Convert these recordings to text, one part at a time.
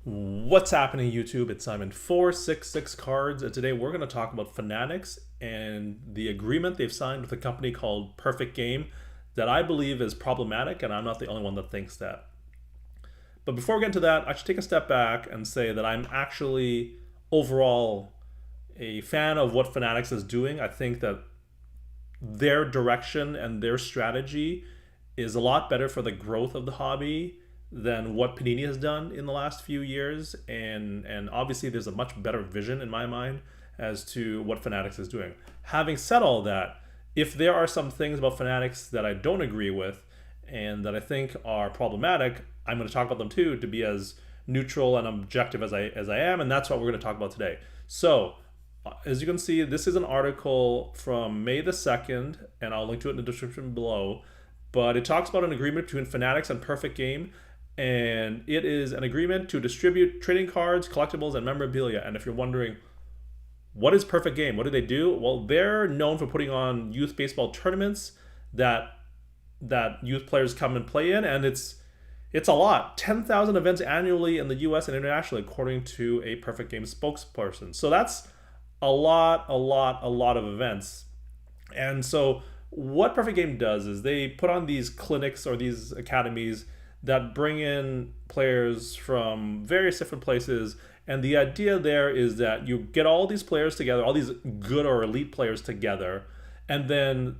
What's happening, YouTube? It's Simon466cards, and today we're going to talk about Fanatics and the agreement they've signed with a company called Perfect Game that I believe is problematic, and I'm not the only one that thinks that. But before we get into that, I should take a step back and say that I'm actually overall a fan of what Fanatics is doing. I think that their direction and their strategy is a lot better for the growth of the hobby than what Panini has done in the last few years, and obviously there's a much better vision in my mind as to what Fanatics is doing. Having said all that, if there are some things about Fanatics that I don't agree with and that I think are problematic, I'm going to talk about them too, to be as neutral and objective as I am, and that's what we're going to talk about today. So as you can see, this is an article from May the 2nd, and I'll link to it in the description below. But it talks about an agreement between Fanatics and Perfect Game, and it is an agreement to distribute trading cards, collectibles, and memorabilia. And if you're wondering, what is Perfect Game? What do they do? Well, they're known for putting on youth baseball tournaments that youth players come and play in, and it's a lot. 10,000 events annually in the US and internationally, according to a Perfect Game spokesperson. So that's a lot of events. And so what Perfect Game does is they put on these clinics or these academies that bring in players from various different places. And the idea there is that you get all these players together, all these good or elite players together, and then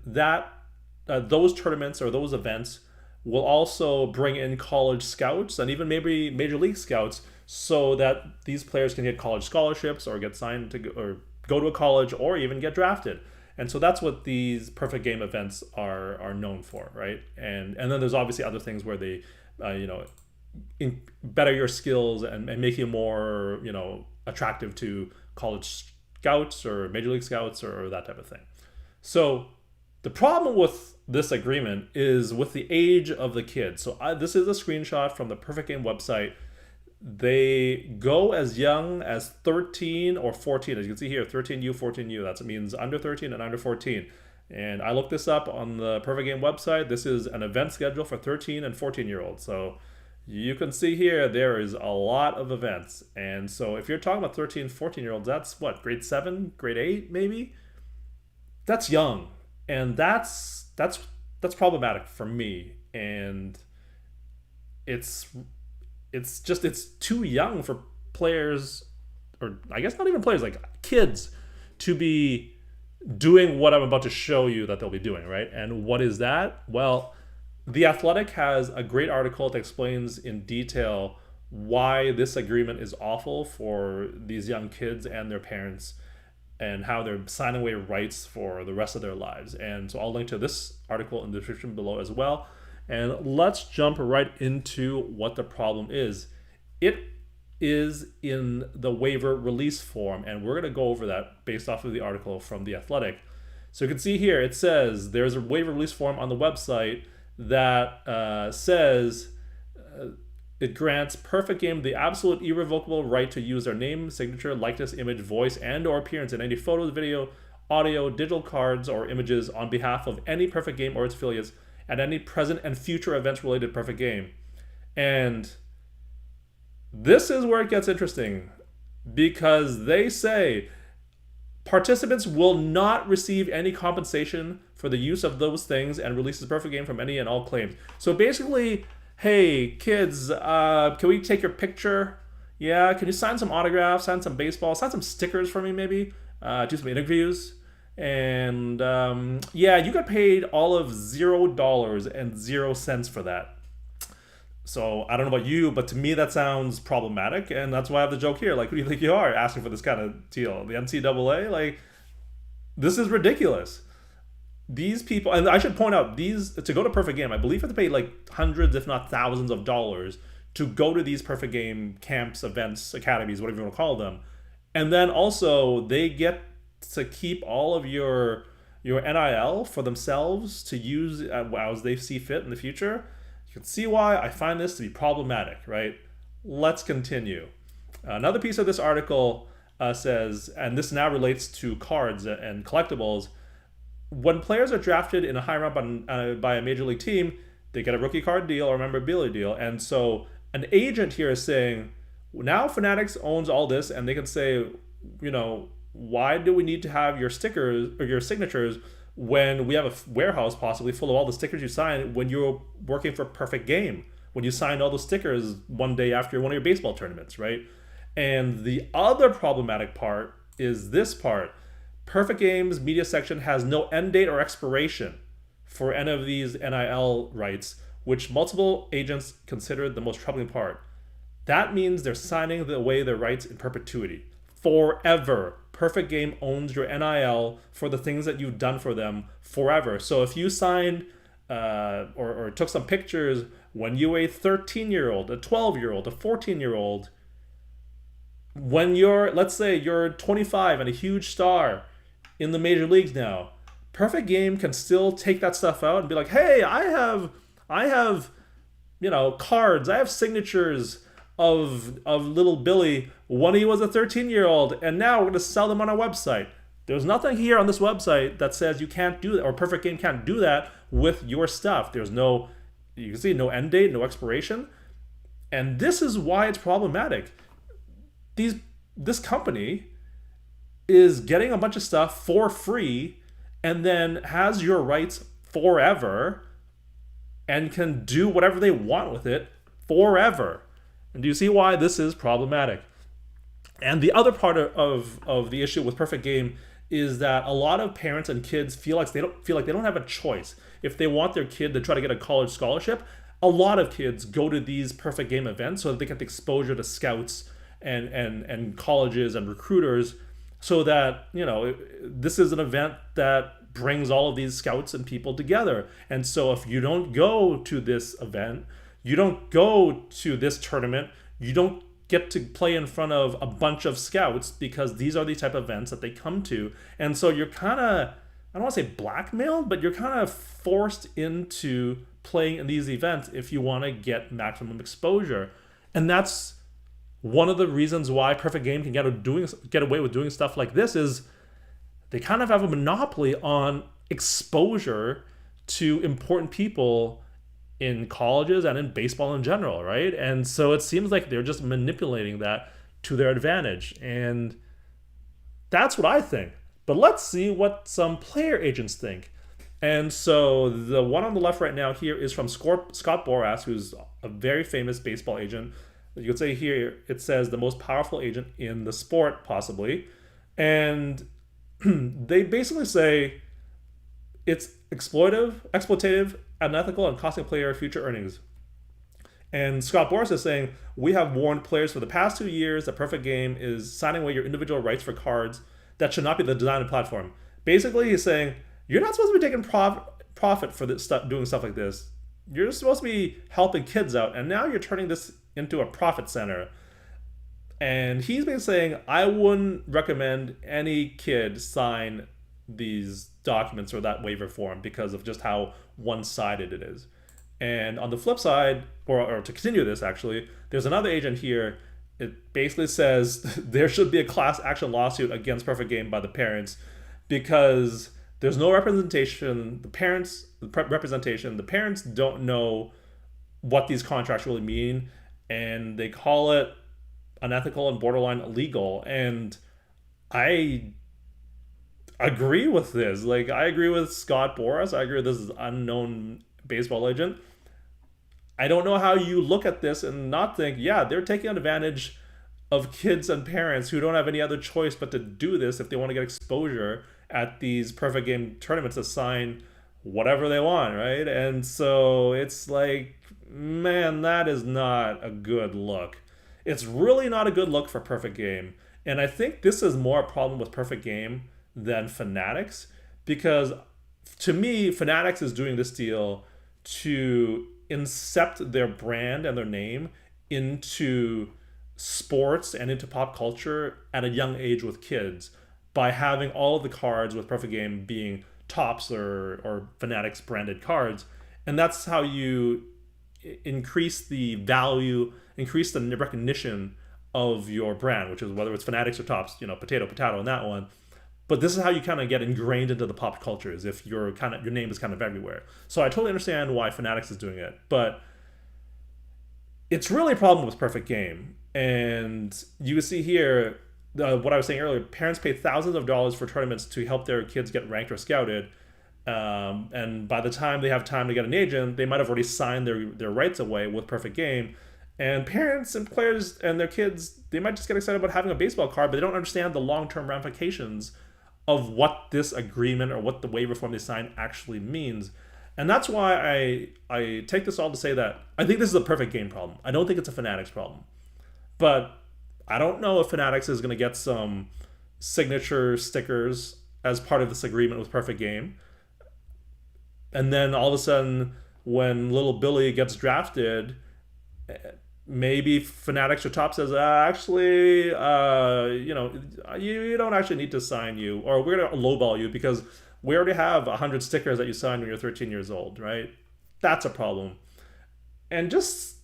those tournaments or those events will also bring in college scouts and even maybe major league scouts, so that these players can get college scholarships or get signed to or go to a college or even get drafted. And so that's what these Perfect Game events are known for, right? And then there's obviously other things where they better your skills and make you more attractive to college scouts or major league scouts or that type of thing. So the problem with this agreement is with the age of the kids. So this is a screenshot from the Perfect Game website. They go as young as 13 or 14. As you can see here, 13U, 14U. That means under 13 and under 14. And I looked this up on the Perfect Game website. This is an event schedule for 13 and 14-year-olds. So you can see here, there is a lot of events. And so if you're talking about 13, 14-year-olds, that's what, grade 7, grade 8 maybe? That's young. And that's problematic for me. And it's too young for players, or I guess not even players, like kids, to be doing what I'm about to show you that they'll be doing, right? And what is that? Well, The Athletic has a great article that explains in detail why this agreement is awful for these young kids and their parents, and how they're signing away rights for the rest of their lives. And so I'll link to this article in the description below as well. And let's jump right into what the problem is. It is in the waiver release form, and we're going to go over that based off of the article from The Athletic. So you can see here, it says there's a waiver release form on the website that says it grants Perfect Game the absolute irrevocable right to use their name, signature, likeness, image, voice, and or appearance in any photos, video, audio, digital cards, or images on behalf of any Perfect Game or its affiliates at any present and future events related to Perfect Game. And this is where it gets interesting, because they say participants will not receive any compensation for the use of those things and releases Perfect Game from any and all claims. So basically, hey kids, can we take your picture? Yeah, can you sign some autographs, sign some baseball, sign some stickers for me maybe, do some interviews? And yeah, you got paid all of $0 for that. So I don't know about you, but to me that sounds problematic, and that's why I have the joke here. Like, who do you think you are asking for this kind of deal? The NCAA? Like, this is ridiculous. These people, and I should point out, these to go to Perfect Game, I believe you have to pay like hundreds, if not thousands of dollars to go to these Perfect Game camps, events, academies, whatever you want to call them. And then also they get to keep all of your NIL for themselves to use as they see fit in the future. You can see why I find this to be problematic, right? Let's continue. Another piece of this article says, and this now relates to cards and collectibles, when players are drafted in a high round by a major league team, they get a rookie card deal or memorabilia deal. And so an agent here is saying, Now Fanatics owns all this, and they can say, why do we need to have your stickers or your signatures when we have a warehouse possibly full of all the stickers you signed when you're working for Perfect Game, when you signed all those stickers one day after one of your baseball tournaments, right? And the other problematic part is this part. Perfect Game's media section has no end date or expiration for any of these NIL rights, which multiple agents consider the most troubling part. That means they're signing away their rights in perpetuity. Forever. Perfect Game owns your NIL for the things that you've done for them forever. So if you signed or took some pictures when you were a 13-year-old, a 12-year-old, a 14-year-old, when let's say you're 25 and a huge star in the major leagues now, Perfect Game can still take that stuff out and be like, hey, I have cards, I have signatures of little Billy when he was a 13-year-old, and now we're going to sell them on our website. There's nothing here on this website that says you can't do that, or Perfect Game can't do that with your stuff. There's no, you can see, no end date, no expiration. And this is why it's problematic. This company is getting a bunch of stuff for free and then has your rights forever and can do whatever they want with it forever. And do you see why this is problematic? And the other part of the issue with Perfect Game is that a lot of parents and kids feel like they don't have a choice. If they want their kid to try to get a college scholarship, a lot of kids go to these Perfect Game events so that they get the exposure to scouts and colleges and recruiters, so that this is an event that brings all of these scouts and people together. And so if you don't go to this event, you don't go to this tournament, you don't get to play in front of a bunch of scouts, because these are the type of events that they come to. And so you're kind of, I don't want to say blackmailed, but you're kind of forced into playing in these events if you want to get maximum exposure. And that's one of the reasons why Perfect Game can get away with doing stuff like this, is they kind of have a monopoly on exposure to important people in colleges and in baseball in general, right? And so it seems like they're just manipulating that to their advantage. And that's what I think. But let's see what some player agents think. And so the one on the left right now here is from Scott Boras, who's a very famous baseball agent. You could say here, it says the most powerful agent in the sport, possibly. And they basically say it's exploitative, unethical, and costing player future earnings. And Scott Boras is saying, we have warned players for the past 2 years that Perfect Game is signing away your individual rights for cards that should not be the design and platform. Basically, he's saying, you're not supposed to be taking profit for this stuff, doing stuff like this. You're supposed to be helping kids out, and now you're turning this into a profit center. And he's been saying, I wouldn't recommend any kid sign these documents or that waiver form because of just how one-sided it is. And on the flip side, or to continue this actually, there's another agent here. It basically says there should be a class action lawsuit against Perfect Game by the parents because there's no representation. The parents don't know what these contracts really mean, and they call it unethical and borderline illegal. And I agree with this. Like, I agree with Scott Boras. I agree with this unknown baseball agent. I don't know how you look at this and not think, yeah, they're taking advantage of kids and parents who don't have any other choice but to do this if they want to get exposure at these Perfect Game tournaments to sign whatever they want, right? And so it's like, man, that is not a good look. It's really not a good look for Perfect Game. And I think this is more a problem with Perfect Game than Fanatics, because to me, Fanatics is doing this deal to incept their brand and their name into sports and into pop culture at a young age with kids by having all of the cards with Perfect Game being Topps or Fanatics branded cards. And that's how you increase the value, increase the recognition of your brand, which is whether it's Fanatics or Topps, potato on that one. But this is how you kind of get ingrained into the pop culture, is if your name is kind of everywhere. So I totally understand why Fanatics is doing it, but it's really a problem with Perfect Game. And you can see here what I was saying earlier. Parents pay thousands of dollars for tournaments to help their kids get ranked or scouted. And by the time they have time to get an agent, they might have already signed their rights away with Perfect Game. And parents and players and their kids, they might just get excited about having a baseball card, but they don't understand the long-term ramifications of what this agreement or what the waiver form they signed actually means. And that's why I take this all to say that I think this is a Perfect Game problem. I don't think it's a Fanatics problem. But I don't know if Fanatics is going to get some signature stickers as part of this agreement with Perfect Game. And then all of a sudden, when little Billy gets drafted, maybe Fanatics or Top says, actually, you don't actually need to sign you, or we're going to lowball you because we already have 100 stickers that you signed when you're 13 years old, right? That's a problem. And just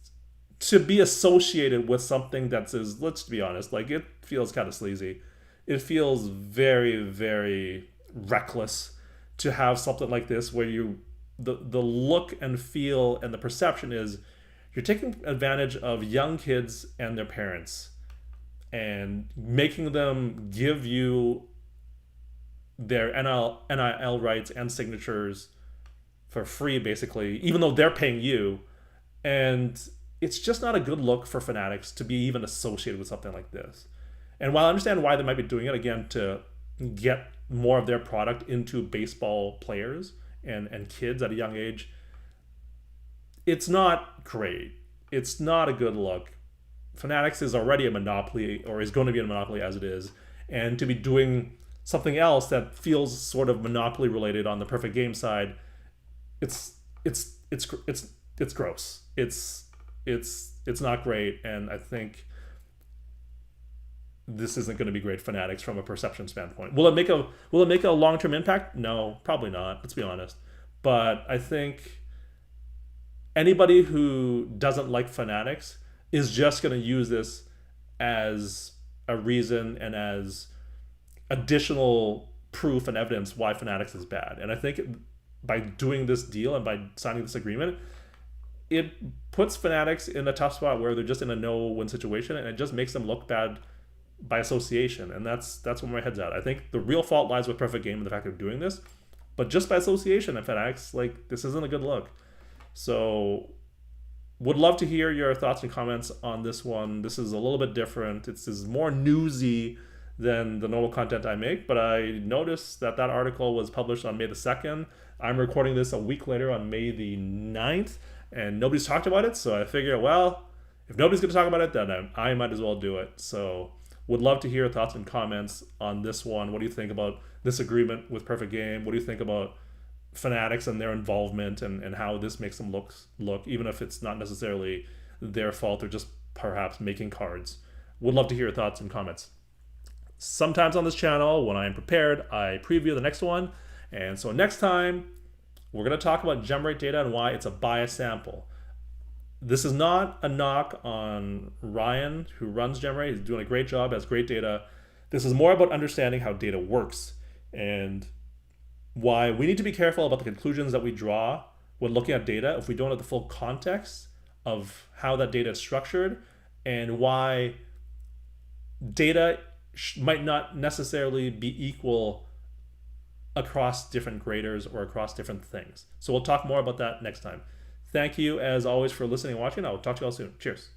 to be associated with something that says, let's be honest, like it feels kind of sleazy. It feels very, very reckless to have something like this where the look and feel and the perception is you're taking advantage of young kids and their parents and making them give you their NIL rights and signatures for free, basically, even though they're paying you. And it's just not a good look for Fanatics to be even associated with something like this. And while I understand why they might be doing it, again, to get more of their product into baseball players and kids at a young age, it's not great. It's not a good look. Fanatics is already a monopoly, or is going to be a monopoly as it is, and to be doing something else that feels sort of monopoly related on the Perfect Game side, it's gross. It's not great, and I think this isn't going to be great Fanatics from a perception standpoint. Will it make a long-term impact? No, probably not. Let's be honest. But I think anybody who doesn't like Fanatics is just going to use this as a reason and as additional proof and evidence why Fanatics is bad. And I think by doing this deal and by signing this agreement, it puts Fanatics in a tough spot where they're just in a no-win situation, and it just makes them look bad by association. And that's where my head's at. I think the real fault lies with Perfect Game and the fact they're doing this, but just by association at Fanatics, like, this isn't a good look. So would love to hear your thoughts and comments on this one. This is a little bit different. This is more newsy than the normal content I make, but I noticed that article was published on May the 2nd. I'm recording this a week later on May the 9th, and nobody's talked about it, so I figure, well, if nobody's going to talk about it, then I might as well do it. So would love to hear your thoughts and comments on this one. What do you think about this agreement with Perfect Game? What do you think about Fanatics and their involvement and how this makes them look, even if it's not necessarily their fault, they're just perhaps making cards? Would love to hear your thoughts and comments. Sometimes on this channel, when I am prepared, I preview the next one. And so next time, we're going to talk about gem rate data and why it's a biased sample. This is not a knock on Ryan, who runs gem rate. He's doing a great job, has great data. This is more about understanding how data works and why we need to be careful about the conclusions that we draw when looking at data if we don't have the full context of how that data is structured, and why data might not necessarily be equal across different graders or across different things. So we'll talk more about that next time. Thank you, as always, for listening and watching. I will talk to you all soon. Cheers.